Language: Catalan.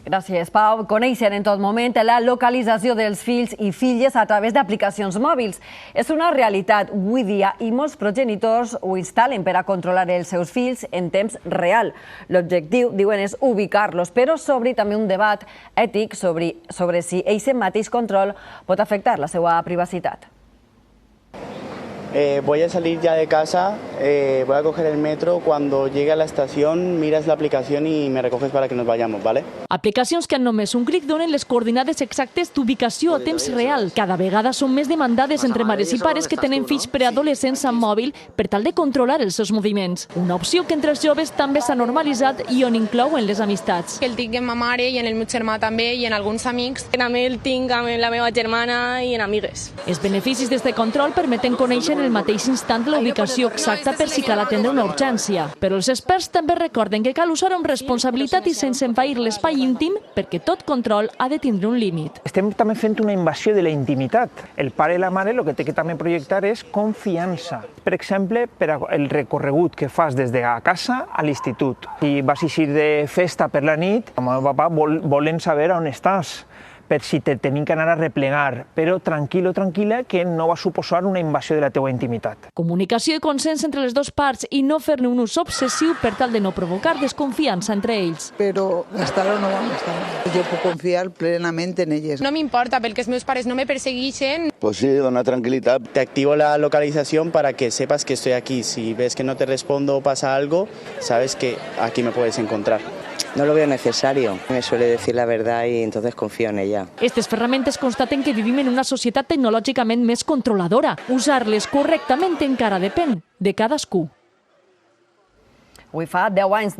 Gràcies, Pau. Coneixen en tot moment la localització dels fills i filles a través d'aplicacions mòbils. És una realitat avui dia i molts progenitors ho instal·len per a controlar els seus fills en temps real. L'objectiu, diuen, és ubicar-los, però s'obre també un debat ètic sobre si aquest mateix control pot afectar la seva privacitat. Voy a salir ya de casa, voy a coger el metro, cuando llegue a la estación miras la aplicación y me recoges para que nos vayamos, ¿vale? Aplicacions que en només un clic donen les coordinades exactes d'ubicació a temps real. Cada vegada són més demandades entre mares i pares que tenen fills preadolescents amb mòbil per tal de controlar els seus moviments. Una opció que entre els joves també s'ha normalitzat i on inclouen les amistats. El tinc en ma mare i en el meu germà també i en alguns amics. També el tinc amb la meva germana i en amigues. Els beneficis d'aquest control permeten conèixer en el mateix instant la ubicació exacta per si cal atendre una urgència. Però els experts també recorden que cal usar-ho amb responsabilitat i sense envair l'espai íntim perquè tot control ha de tindre un límit. Estem també fent una invasió de la intimitat. El pare i la mare el que té que també projectar és confiança. Per exemple, per el recorregut que fas des de casa a l'institut. Si vas eixir de festa per la nit, el meu papa volen saber on estàs, per si te tenim que anar a replegar, però tranquil o tranquil·la que no va suposar una invasió de la teua intimitat. Comunicació i consens entre les dues parts i no fer-ne un ús obsessiu per tal de no provocar desconfiança entre ells. Però gastar-ho no van gastar. Jo puc confiar plenament en elles. No m'importa perquè els meus pares no me persegueixen. Pues sí, dona tranquilidad. Te activo la localización para que sepas que estoy aquí. Si ves que no te respondo o pasa algo, sabes que aquí me puedes encontrar. No lo veo necesario. Me suele decir la verdad y entonces confío en ella. Aquestes ferramentes constaten que vivim en una societat tecnològicament més controladora. Usar-les correctament encara depèn de cadascú. Avui fa 10 anys